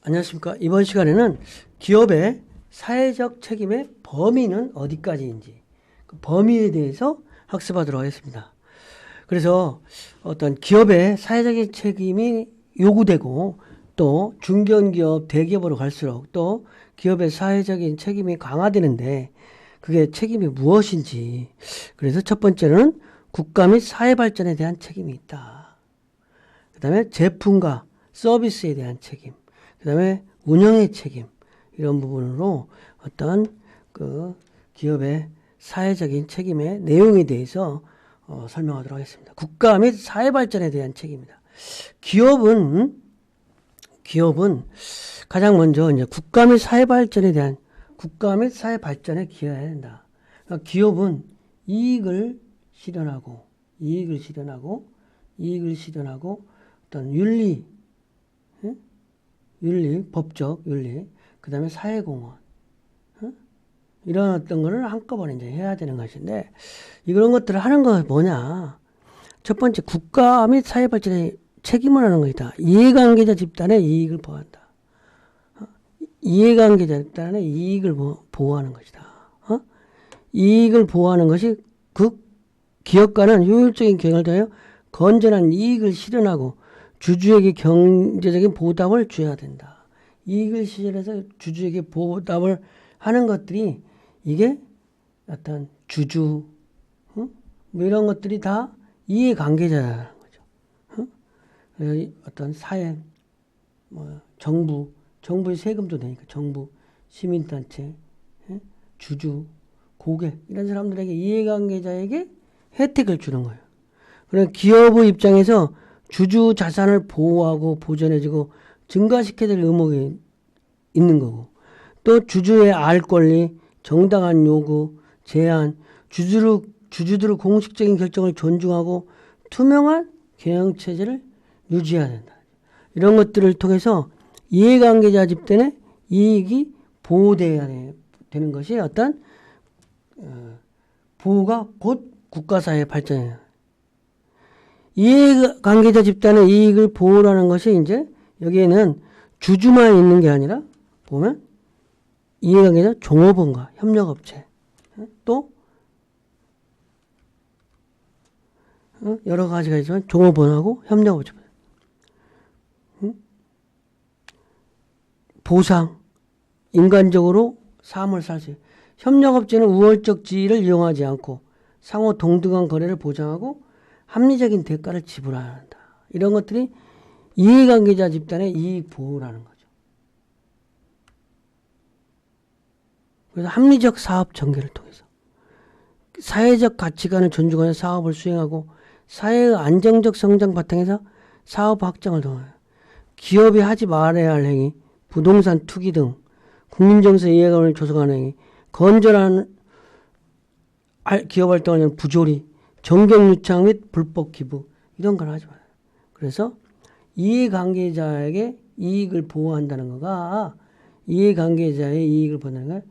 안녕하십니까. 이번 시간에는 기업의 사회적 책임의 범위는 어디까지인지 그 범위에 대해서 학습하도록 하겠습니다. 그래서 어떤 기업의 사회적인 책임이 요구되고 또 중견기업, 대기업으로 갈수록 또 기업의 사회적인 책임이 강화되는데 그게 책임이 무엇인지, 그래서 첫 번째는 국가 및 사회 발전에 대한 책임이 있다. 그 다음에 제품과 서비스에 대한 책임, 그 다음에 운영의 책임, 이런 부분으로 어떤 그 기업의 사회적인 책임의 내용에 대해서 설명하도록 하겠습니다. 국가 및 사회 발전에 대한 책임입니다. 기업은 가장 먼저 이제 국가 및 사회 발전에 대한 국가 및 사회 발전에 기여해야 된다. 그러니까 기업은 이익을 실현하고 어떤 윤리, 법적 윤리, 그 다음에 사회공헌, 이런 어떤 거를 한꺼번에 이제 해야 되는 것인데, 이런 것들을 하는 건 뭐냐? 첫 번째, 국가 및 사회 발전에 책임을 하는 것이다. 이해관계자 집단의 이익을 보호한다. 이해관계자 집단의 이익을 보호하는 것이다. 이익을 보호하는 것이 그 기업가는 효율적인 경영을 통하여 건전한 이익을 실현하고 주주에게 경제적인 보답을 줘야 된다. 이익을 실현해서 주주에게 보답을 하는 것들이 이게 어떤 주주, 뭐 이런 것들이 다 이해관계자라는 거죠. 어떤 사회, 정부의 세금도 내니까 정부, 시민단체, 주주, 고객, 이런 사람들에게 이해관계자에게 혜택을 주는 거예요. 그러니까 기업의 입장에서 주주 자산을 보호하고 보존해주고 증가시켜야 될 의무가 있는 거고, 또 주주의 알 권리, 정당한 요구, 제한, 주주들의 공식적인 결정을 존중하고 투명한 경영체제를 유지해야 된다. 이런 것들을 통해서 이해관계자 집단의 이익이 보호되어야 되는 것이 어떤 보호가 곧 국가사회 발전이에요. 이해관계자 집단의 이익을 보호라는 것이 이제 여기에는 주주만 있는 게 아니라 보면 이해관계자 종업원과 협력업체, 또 여러 가지가 있지만 종업원하고 협력업체, 보상, 인간적으로 삶을 살 수 있어요. 협력업체는 우월적 지위를 이용하지 않고 상호 동등한 거래를 보장하고 합리적인 대가를 지불한다. 이런 것들이 이해관계자 집단의 이익 보호라는 거죠. 그래서 합리적 사업 전개를 통해서 사회적 가치관을 존중하여 사업을 수행하고 사회의 안정적 성장 바탕에서 사업 확장을 통하여 기업이 하지 말아야 할 행위, 부동산 투기 등 국민정서 이해관을 조성하는 행위, 건전한 기업 활동을 위한 부조리, 정경유착 및 불법 기부, 이런 걸 하지 마요. 그래서 이해관계자에게 이익을 보호한다는 거가, 이해관계자의 이익을 보호하는 건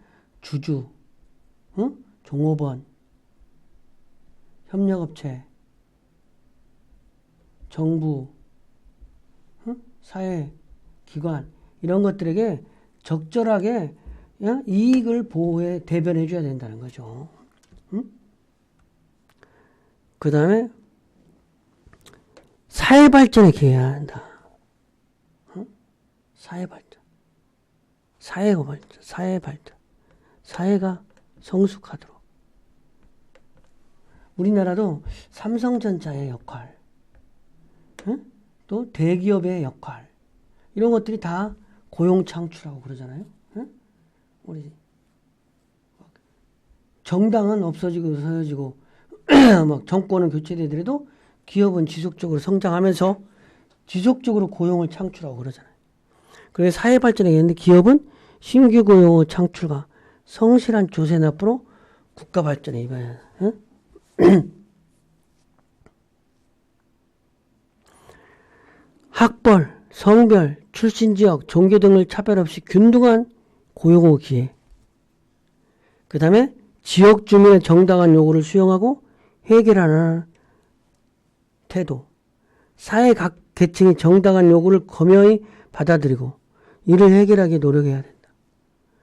주주, 종업원, 협력업체, 정부, 사회기관, 이런 것들에게 적절하게 이익을 보호해 대변해 줘야 된다는 거죠. 그 다음에 사회 발전에 기여해야 한다. 사회 발전, 사회가 성숙하도록. 우리나라도 삼성전자의 역할, 또 대기업의 역할, 이런 것들이 다 고용 창출하고 그러잖아요. 우리 정당은 없어지고 서여지고 막 정권은 교체되더라도 기업은 지속적으로 성장하면서 지속적으로 고용을 창출하고 그러잖아요. 그래서 사회 발전에 있는데 기업은 신규 고용의 창출과 성실한 조세 납부로 국가 발전에 입어야 학벌, 성별, 출신 지역, 종교 등을 차별 없이 균등한 고용의 기회. 그 다음에 지역 주민의 정당한 요구를 수용하고 해결하는 태도. 사회 각 계층이 정당한 요구를 겸허히 받아들이고 이를 해결하기 노력해야 된다.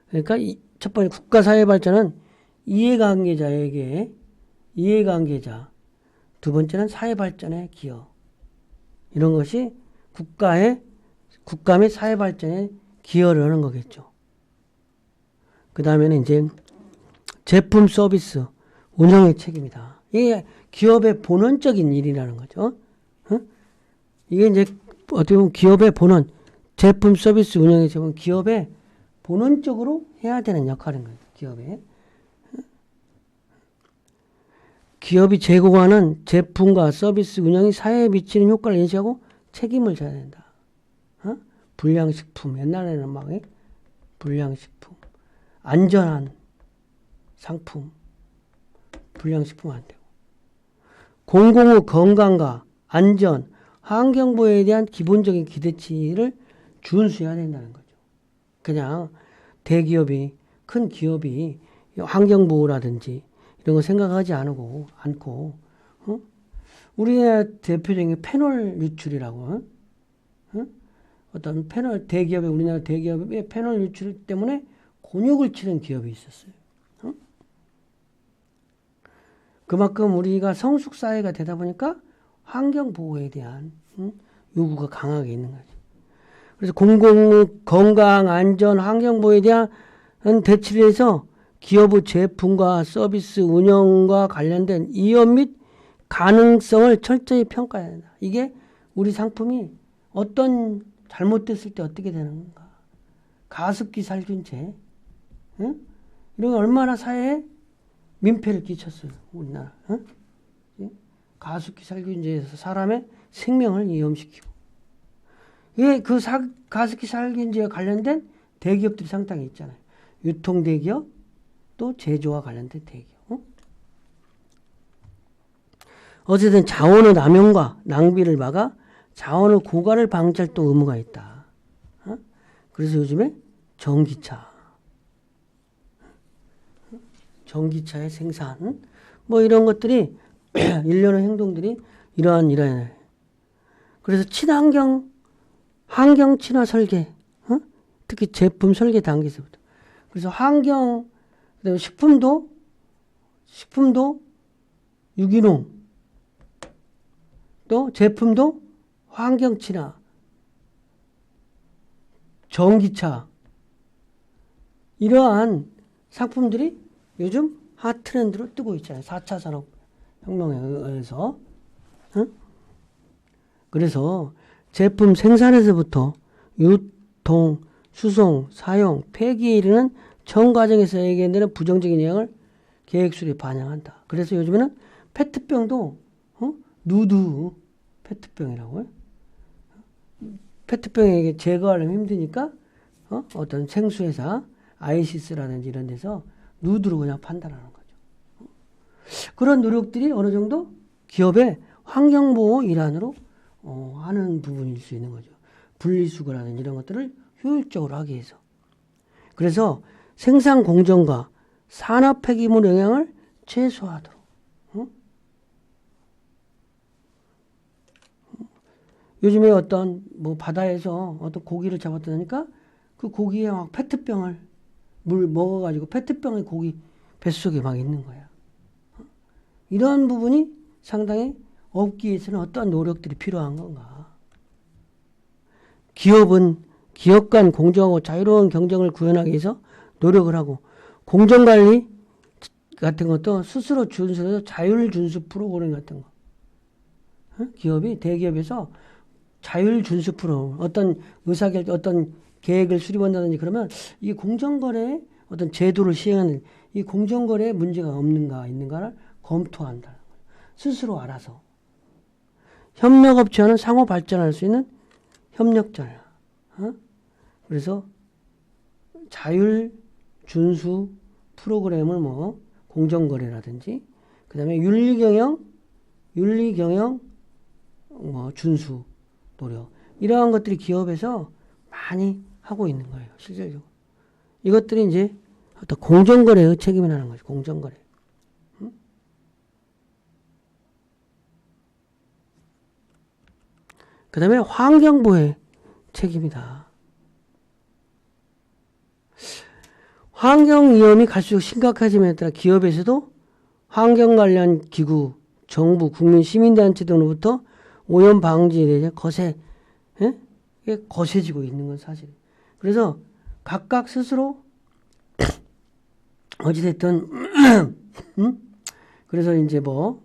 그러니까 첫 번째 국가사회 발전은 이해관계자에게 이해관계자, 두 번째는 사회 발전의 기여. 이런 것이 국가 및 사회 발전에 기여를 하는 거겠죠. 그 다음에는 이제 제품 서비스 운영의 책임이다. 이게 기업의 본원적인 일이라는 거죠. 이게 이제 어떻게 보면 기업의 본원, 제품 서비스 운영의 책임은 기업의 본원적으로 해야 되는 역할인 거예요. 기업이 제공하는 제품과 서비스 운영이 사회에 미치는 효과를 인식하고 책임을 져야 된다. 불량식품, 옛날에는 막 불량식품, 안전한 상품, 불량식품 안 되고, 공공의 건강과 안전, 환경보호에 대한 기본적인 기대치를 준수해야 된다는 거죠. 그냥 대기업이, 큰 기업이 환경보호라든지 이런 거 생각하지 않고, 우리나라 대표적인 패널 유출이라고, 어떤 우리나라 대기업의 패널 유출 때문에 곤욕을 치른 기업이 있었어요. 그만큼 우리가 성숙사회가 되다 보니까 환경보호에 대한 요구가 강하게 있는 거죠. 그래서 공공, 건강, 안전, 환경보호에 대한 대치를 해서 기업의 제품과 서비스 운영과 관련된 위험 및 가능성을 철저히 평가해야 된다. 이게 우리 상품이 어떤 잘못됐을 때 어떻게 되는 건가. 가습기 살균제, 이런 게 얼마나 사회에 민폐를 끼쳤어요. 우리나라. 가습기 살균제에서 사람의 생명을 위험시키고. 이게 그 가습기 살균제와 관련된 대기업들이 상당히 있잖아요. 유통대기업, 또 제조와 관련된 대기업. 어쨌든 자원의 남용과 낭비를 막아 자원의 고갈을 방지할 또 의무가 있다. 그래서 요즘에 전기차의 생산, 뭐 이런 것들이 일련의 행동들이 이러한. 그래서 환경 친화 설계, 특히 제품 설계 단계에서부터. 그래서 그다음에 식품도 유기농, 또 제품도 환경 친화, 전기차, 이러한 상품들이 요즘 핫 트렌드로 뜨고 있잖아요. 4차 산업혁명에 의해서. 그래서 제품 생산에서부터 유통, 수송, 사용, 폐기에 이르는 전 과정에서 예견되는 부정적인 영향을 계획술에 반영한다. 그래서 요즘에는 페트병도 누드 페트병이라고요. 페트병에 제거하려면 힘드니까 어떤 생수회사, 아이시스라든지 이런 데서 누드로 그냥 판단하는 거죠. 그런 노력들이 어느 정도 기업의 환경보호 일환으로 하는 부분일 수 있는 거죠. 분리수거라든지 이런 것들을 효율적으로 하기 위해서. 그래서 생산 공정과 산업 폐기물 영향을 최소화하도록. 요즘에 어떤 바다에서 어떤 고기를 잡았다니까 그 고기에 막 페트병을 물 먹어가지고 페트병의 고기 뱃속에 막 있는 거야. 이런 부분이 상당히 없기 위해서는 어떤 노력들이 필요한 건가. 기업은 기업 간 공정하고 자유로운 경쟁을 구현하기 위해서 노력을 하고, 공정관리 같은 것도 스스로 준수해서 자율준수 프로그램 같은 거. 기업이 대기업에서 자율준수 프로그램, 어떤 계획을 수립한다든지 그러면 이 공정거래에 어떤 제도를 시행하는 이 공정거래에 문제가 있는가를 검토한다. 스스로 알아서. 협력업체와는 상호 발전할 수 있는 협력자야. 그래서 자율준수 프로그램을 공정거래라든지, 그 다음에 윤리경영 준수 노력. 이러한 것들이 기업에서 많이 하고 있는 거예요. 실질적으로. 이것들이 이제 어떤 공정거래의 책임이라는 거죠. 공정거래. 그 다음에 환경보호의 책임이다. 환경 위험이 갈수록 심각해짐에 따라 기업에서도 환경 관련 기구, 정부, 국민, 시민단체 등으로부터 오염 방지에 대해 이게 거세지고 있는 건 사실이에요. 그래서 각각 스스로 어찌됐든 그래서 이제 뭐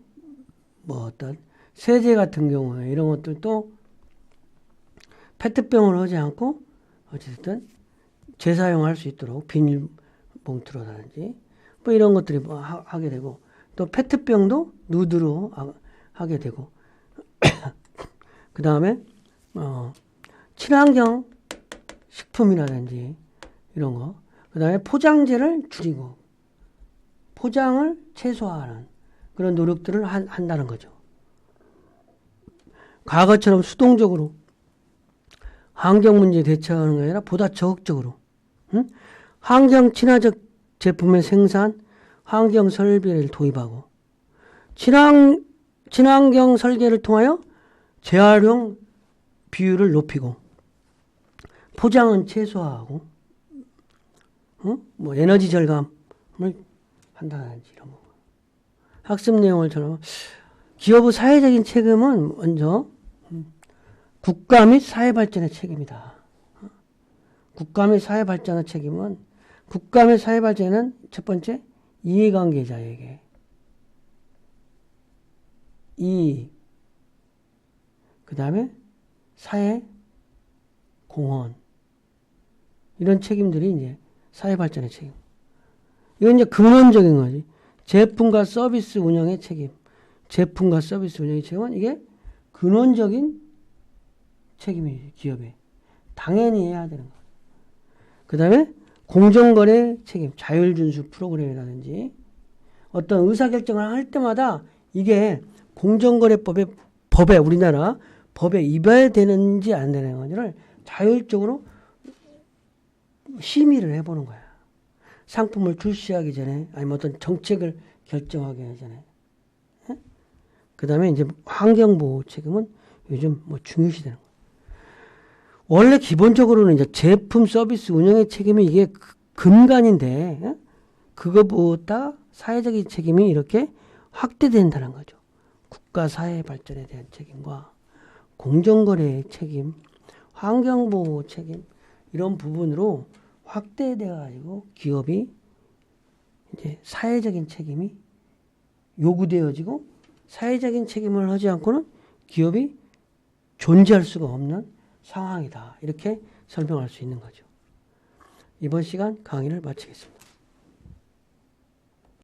어떤 세제 같은 경우에 이런 것들도 페트병을 하지 않고 어찌됐든 재사용할 수 있도록 비닐봉투로라든지 뭐 이런 것들이 뭐 하게 되고 또 페트병도 누드로 하게 되고 그 다음에 친환경 식품이라든지 이런 거 그 다음에 포장재를 줄이고 포장을 최소화하는 그런 노력들을 한다는 거죠. 과거처럼 수동적으로 환경 문제에 대처하는 게 아니라 보다 적극적으로 환경 친화적 제품의 생산, 환경 설비를 도입하고 친환경 설계를 통하여 재활용 비율을 높이고 포장은 최소화하고 뭐 에너지 절감을 한다든지 이런 거. 학습 내용을 저는 기업의 사회적인 책임은 먼저 국가 및 사회 발전의 책임이다. 국가 및 사회 발전의 책임은 국가 및 사회 발전은 첫 번째 이해관계자에게 그 다음에 사회 공헌 이런 책임들이 이제 사회 발전의 책임. 이건 이제 근원적인 거지. 제품과 서비스 운영의 책임. 제품과 서비스 운영의 책임은 이게 근원적인 책임이지, 기업에. 당연히 해야 되는 거야. 그 다음에 공정거래 책임, 자율준수 프로그램이라든지 어떤 의사결정을 할 때마다 이게 공정거래법에 우리나라 법에 위반되는지 안 되는 건지를 자율적으로 심의를 해보는 거야. 상품을 출시하기 전에 아니면 어떤 정책을 결정하기 전에. 그 다음에 이제 환경보호 책임은 요즘 뭐 중요시되는 거야. 원래 기본적으로는 이제 제품 서비스 운영의 책임이 이게 근간인데 그거보다 사회적인 책임이 이렇게 확대된다는 거죠. 국가 사회 발전에 대한 책임과 공정거래의 책임, 환경보호 책임 이런 부분으로 확대돼 가지고 기업이 이제 사회적인 책임이 요구되어지고 사회적인 책임을 하지 않고는 기업이 존재할 수가 없는 상황이다. 이렇게 설명할 수 있는 거죠. 이번 시간 강의를 마치겠습니다.